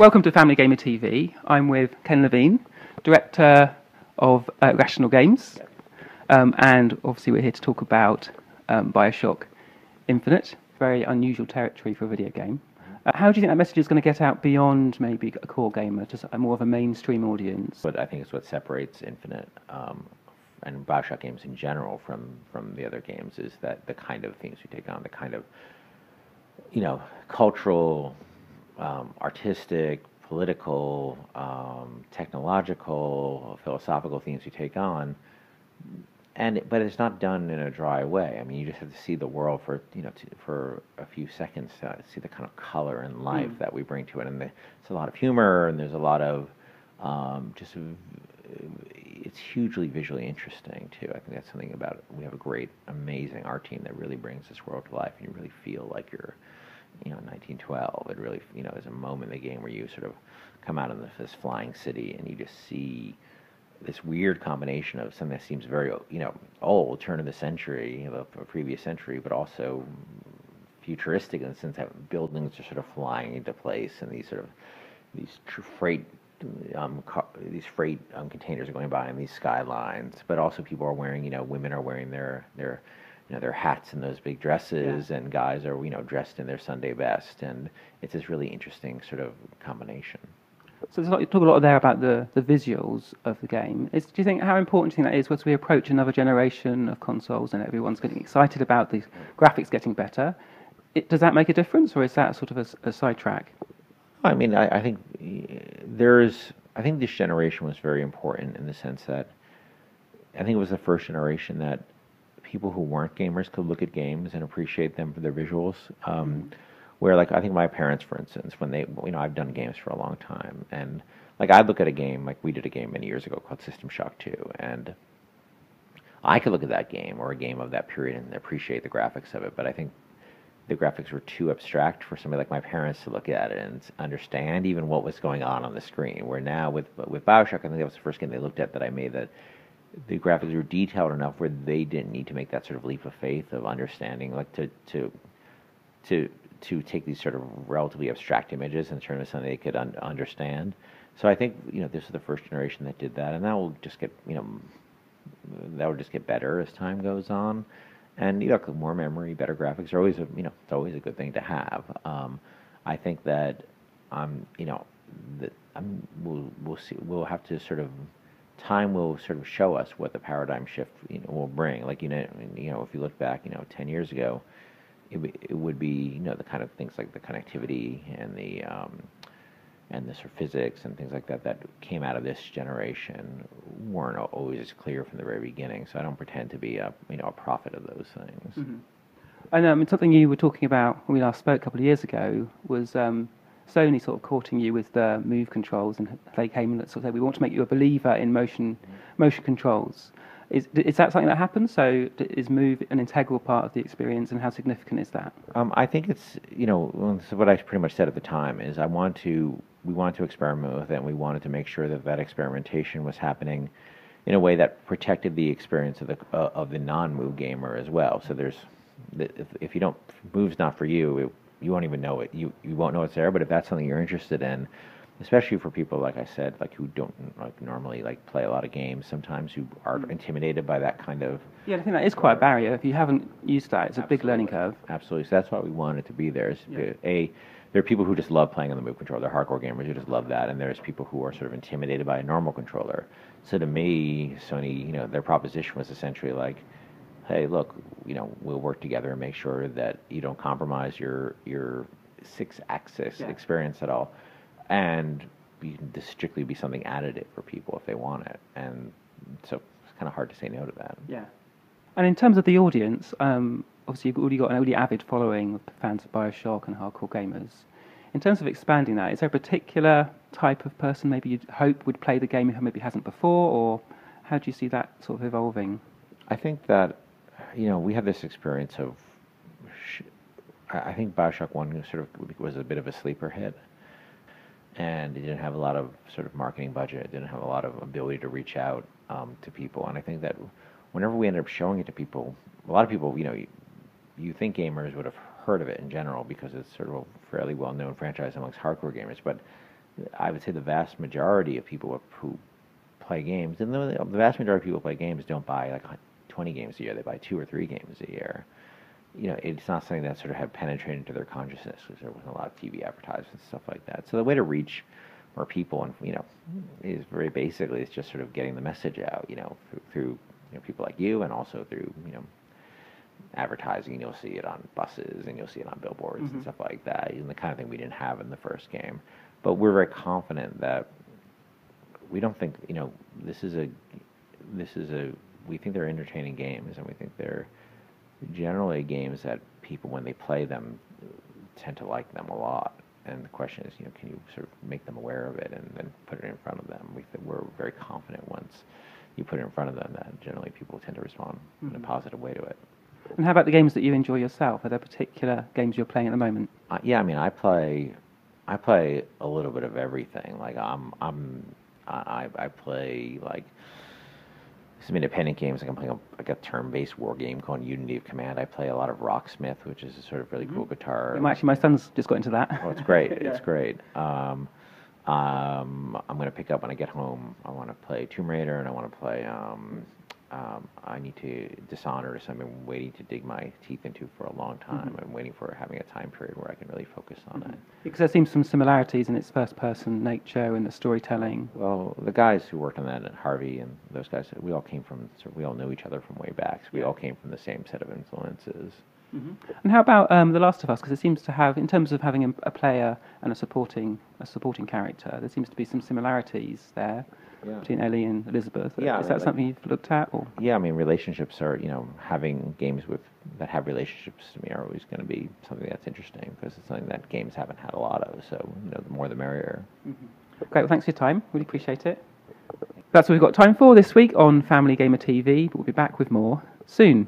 Welcome to Family Gamer TV. I'm with Ken Levine, Director of Rational Games, and obviously we're here to talk about Bioshock Infinite. Very unusual territory for a video game. How do you think that message is going to get out beyond maybe a core gamer, to more of a mainstream audience? But I think it's what separates Infinite and Bioshock games in general from the other games is that the kind of themes we take on, the kind of cultural, artistic, political, technological, philosophical themes you take on, but it's not done in a dry way. I mean, you just have to see the world for for a few seconds to see the kind of color and life that we bring to it, and it's a lot of humor, and there's a lot of it's hugely visually interesting too. I think that's something about it. We have a great, amazing art team that really brings this world to life, and you really feel like you're 1912. It really, there's a moment in the game where you sort of come out of this flying city and you just see this weird combination of something that seems very, old, turn of the century, of a previous century, but also futuristic in the sense that buildings are sort of flying into place, and these freight containers are going by, and these skylines. But also, people are wearing, women are wearing their hats and those big dresses, and guys are, dressed in their Sunday best, and it's this really interesting sort of combination. So you talk a lot there about the visuals of the game. Do you think, how important do you think that is as we approach another generation of consoles and everyone's getting excited about the graphics getting better? Does that make a difference, or is that sort of a sidetrack? I mean, I think I think this generation was very important in the sense that I think it was the first generation that people who weren't gamers could look at games and appreciate them for their visuals. Where, like, I think my parents, for instance, when they, I've done games for a long time, and like I'd look at a game, like we did a game many years ago called System Shock 2, and I could look at that game or a game of that period and appreciate the graphics of it, but I think the graphics were too abstract for somebody like my parents to look at it and understand even what was going on the screen. Where now with Bioshock, I think that was the first game they looked at that I made that the graphics were detailed enough where they didn't need to make that sort of leap of faith of understanding, like to take these sort of relatively abstract images and turn into something they could understand. So I think this is the first generation that did that, and that will just get better as time goes on. And more memory, better graphics are always it's always a good thing to have. I think that we'll see. We'll have to sort of, time will sort of show us what the paradigm shift will bring. Like if you look back 10 years ago, it would be the kind of things like the connectivity and the sort of physics and things like that came out of this generation weren't always as clear from the very beginning. So I don't pretend to be a prophet of those things. Mm-hmm. And something you were talking about when we last spoke a couple of years ago was Sony sort of courting you with the move controls, and they came and sort of said, we want to make you a believer in motion controls. Is that something that happens? So is move an integral part of the experience, and how significant is that? I think it's so what I pretty much said at the time is we wanted to experiment with it, and we wanted to make sure that experimentation was happening in a way that protected the experience of the non-move gamer as well. So if move's not for you, you won't even know it. You won't know it's there. But if that's something you're interested in, especially for people, like I said, like who don't normally play a lot of games, sometimes who are intimidated by that kind of. Yeah, I think that is quite a barrier. If you haven't used that, it's a big learning curve. Absolutely. So that's why we wanted it to be there. There are people who just love playing on the move controller. They're hardcore gamers who just love that, and there's people who are sort of intimidated by a normal controller. So to me, Sony, their proposition was essentially like, hey, look, we'll work together and make sure that you don't compromise your 6-axis experience at all. And this strictly be something additive for people if they want it. And so it's kind of hard to say no to that. Yeah. And in terms of the audience, obviously you've already got an really avid following of fans of Bioshock and hardcore gamers. In terms of expanding that, is there a particular type of person maybe you'd hope would play the game who maybe hasn't before, or how do you see that sort of evolving? I think that, we had this experience of, I think Bioshock 1 sort of was a bit of a sleeper hit. And it didn't have a lot of sort of marketing budget. It didn't have a lot of ability to reach out to people. And I think that whenever we ended up showing it to people, a lot of people, you think gamers would have heard of it in general because it's sort of a fairly well-known franchise amongst hardcore gamers. But I would say the vast majority of people who play games, and the vast majority of people who play games don't buy like 20 games a year. They buy 2 or 3 games a year. It's not something that sort of had penetrated into their consciousness because there wasn't a lot of TV advertisements and stuff like that. So the way to reach more people, and is very basically it's just sort of getting the message out, through people like you, and also through advertising. You'll see it on buses, and you'll see it on billboards and stuff like that, and the kind of thing we didn't have in the first game. But we're very confident that we don't think we think they're entertaining games, and we think they're generally games that people, when they play them, tend to like them a lot. And the question is, can you sort of make them aware of it and then put it in front of them? We're very confident once you put it in front of them that generally people tend to respond in a positive way to it. And how about the games that you enjoy yourself? Are there particular games you're playing at the moment? Yeah, I mean, I play a little bit of everything. Like I play like some independent games. Like I'm playing a turn-based war game called Unity of Command. I play a lot of Rocksmith, which is a sort of really cool guitar. Actually, my son's just got into that. Oh, it's great. It's great. I'm going to pick up when I get home. I want to play Tomb Raider, and I want to play. I need to Dishonored, so I've been waiting to dig my teeth into for a long time. I'm waiting for having a time period where I can really focus on it. Because there seems some similarities in its first-person nature and the storytelling. Well, the guys who worked on that, and Harvey and those guys, we all knew each other from way back. So we all came from the same set of influences. And how about The Last of Us? Because it seems to have, in terms of having a player and a supporting character, there seems to be some similarities there between Ellie and Elizabeth. Is that something you've looked at? Or? Yeah, I mean, relationships are, having games that have relationships to me are always going to be something that's interesting because it's something that games haven't had a lot of. So, the more the merrier. Great. Well, thanks for your time. Really appreciate it. That's what we've got time for this week on Family Gamer TV. But we'll be back with more soon.